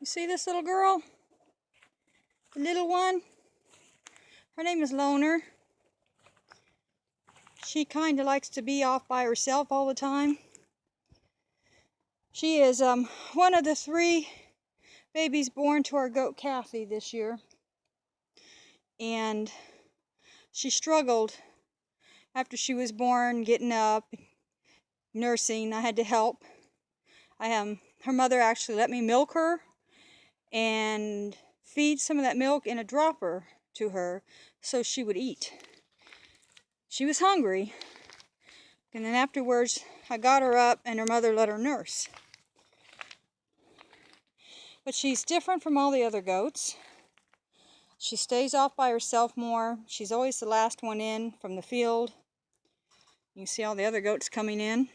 You see this little girl? The little one? Her name is Loner. She kind of likes to be off by herself all the time. She is one of the 3 babies born to our goat Kathy this year. And she struggled after she was born, getting up, nursing. I had to help. Her mother actually let me milk her and feed some of that milk in a dropper to her so she would eat. She was hungry, and then afterwards I got her up and her mother let her nurse. But she's different from all the other goats. She stays off by herself more. She's always the last one in from the field. You can see all the other goats coming in.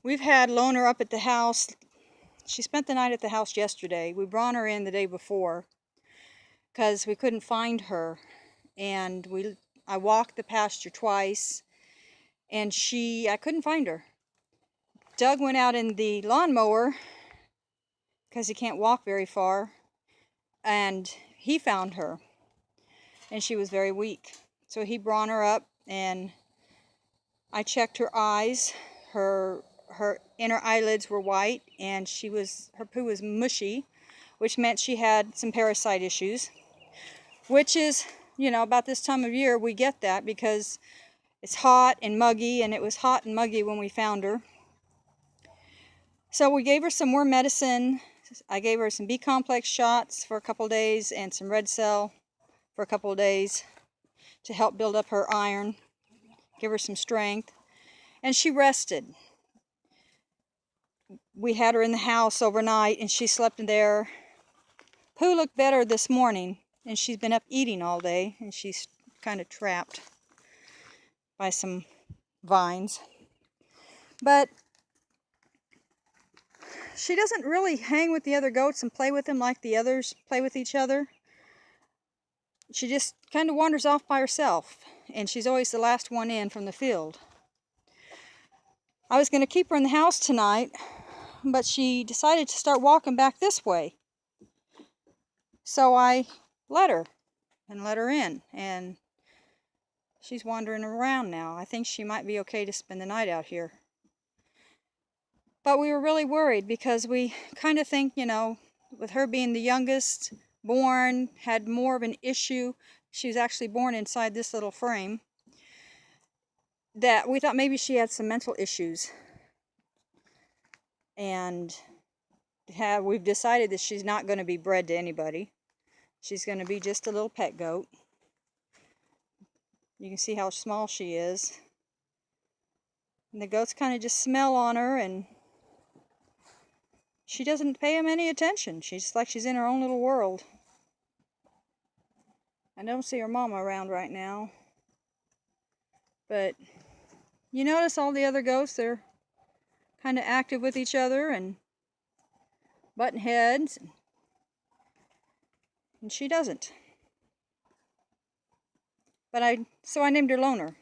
We've had Loner up at the house. She spent the night at the house yesterday. We brought her in the day before because we couldn't find her. And I walked the pasture twice and I couldn't find her. Doug went out in the lawnmower because he can't walk very far, and he found her, and she was very weak. So he brought her up, and I checked her eyes. Her inner eyelids were white, and her poo was mushy, which meant she had some parasite issues, which is, about this time of year we get that because it's hot and muggy, and it was hot and muggy when we found her. So we gave her some more medicine. I gave her some B-complex shots for a couple days and some red cell for a couple of days to help build up her iron, give her some strength, and she rested. We had her in the house overnight and she slept in there. Pooh looked better this morning, and she's been up eating all day, and she's kind of trapped by some vines. But she doesn't really hang with the other goats and play with them like the others play with each other. She just kind of wanders off by herself, and she's always the last one in from the field. I was going to keep her in the house tonight, but she decided to start walking back this way. So I let her in, and she's wandering around now. I think she might be okay to spend the night out here. But we were really worried because we kind of think, with her being the youngest born, had more of an issue. She was actually born inside this little frame. That we thought maybe she had some mental issues. And we've decided that she's not going to be bred to anybody. She's going to be just a little pet goat. You can see how small she is. And the goats kind of just smell on her, and she doesn't pay them any attention. She's just like she's in her own little world. I don't see her mama around right now. But you notice all the other goats, they're kind of active with each other and butting heads. And she doesn't. So I named her Loner.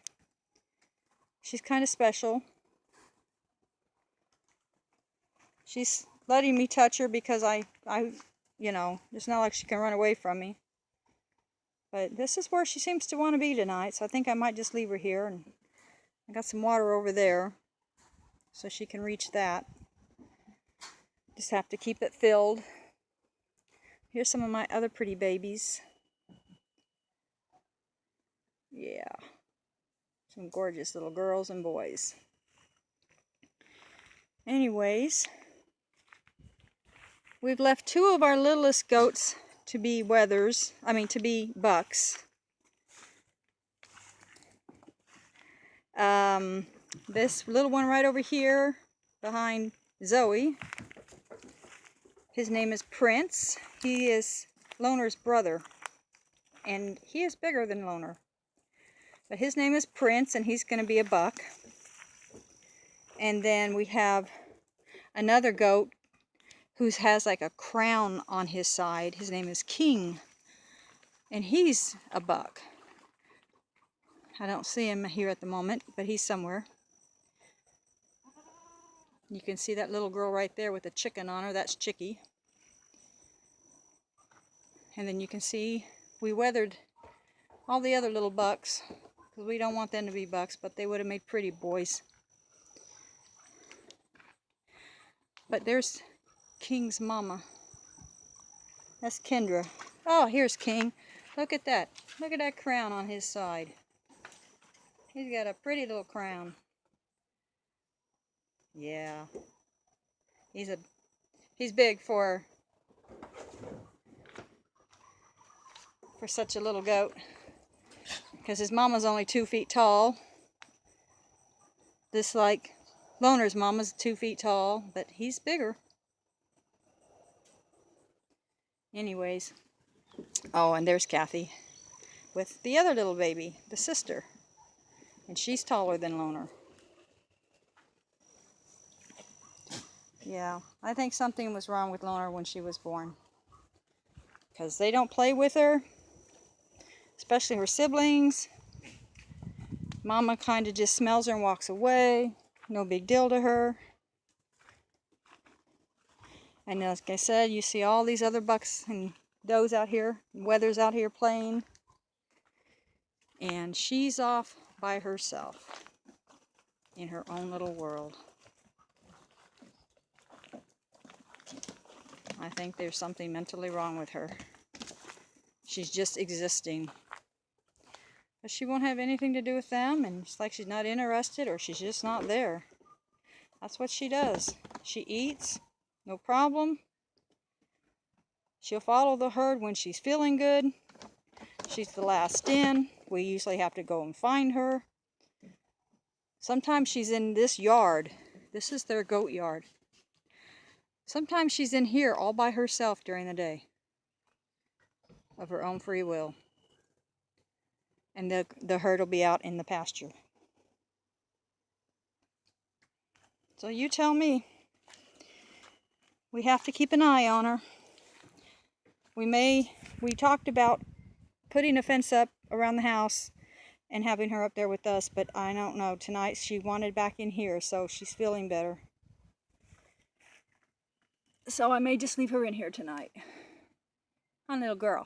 She's kind of special. She's letting me touch her because it's not like she can run away from me. But this is where she seems to want to be tonight, so I think I might just leave her here. And I got some water over there, so she can reach that. Just have to keep it filled. Here's some of my other pretty babies. Yeah. Some gorgeous little girls and boys. Anyways, we've left 2 of our littlest goats to be to be bucks. This little one right over here behind Zoe, his name is Prince. He is Loner's brother, and he is bigger than Loner. But his name is Prince, and he's going to be a buck. And then we have another goat who has like a crown on his side. His name is King, and he's a buck. I don't see him here at the moment, but he's somewhere. You can see that little girl right there with a chicken on her. That's Chicky. And then you can see we weathered all the other little bucks, because we don't want them to be bucks, but they would have made pretty boys. But there's King's mama. That's Kendra. Oh, here's King. Look at that. Look at that crown on his side. He's got a pretty little crown. Yeah. He's big for such a little goat, because his mama's only 2 feet tall. This, like Loner's mama's 2 feet tall, but he's bigger. Anyways. Oh, and there's Kathy with the other little baby, the sister. And she's taller than Loner. Yeah, I think something was wrong with Loner when she was born, because they don't play with her, especially her siblings. Mama kind of just smells her and walks away. No big deal to her. And like I said, you see all these other bucks and does out here, wethers out here playing. And she's off by herself in her own little world. I think there's something mentally wrong with her. She's just existing. But she won't have anything to do with them, and it's like she's not interested, or she's just not there. That's what she does. She eats, no problem. She'll follow the herd when she's feeling good. She's the last in. We usually have to go and find her. Sometimes she's in this yard. This is their goat yard. Sometimes she's in here all by herself during the day, of her own free will. And the herd will be out in the pasture. So you tell me. We have to keep an eye on her. We talked about putting a fence up around the house and having her up there with us, but I don't know. Tonight she wanted back in here, so she's feeling better. So I may just leave her in here tonight. Huh, little girl?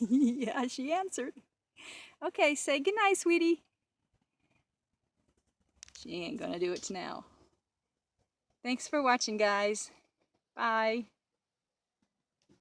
Yeah, she answered. Okay, say goodnight, sweetie. She ain't gonna do it now. Thanks for watching, guys. Bye.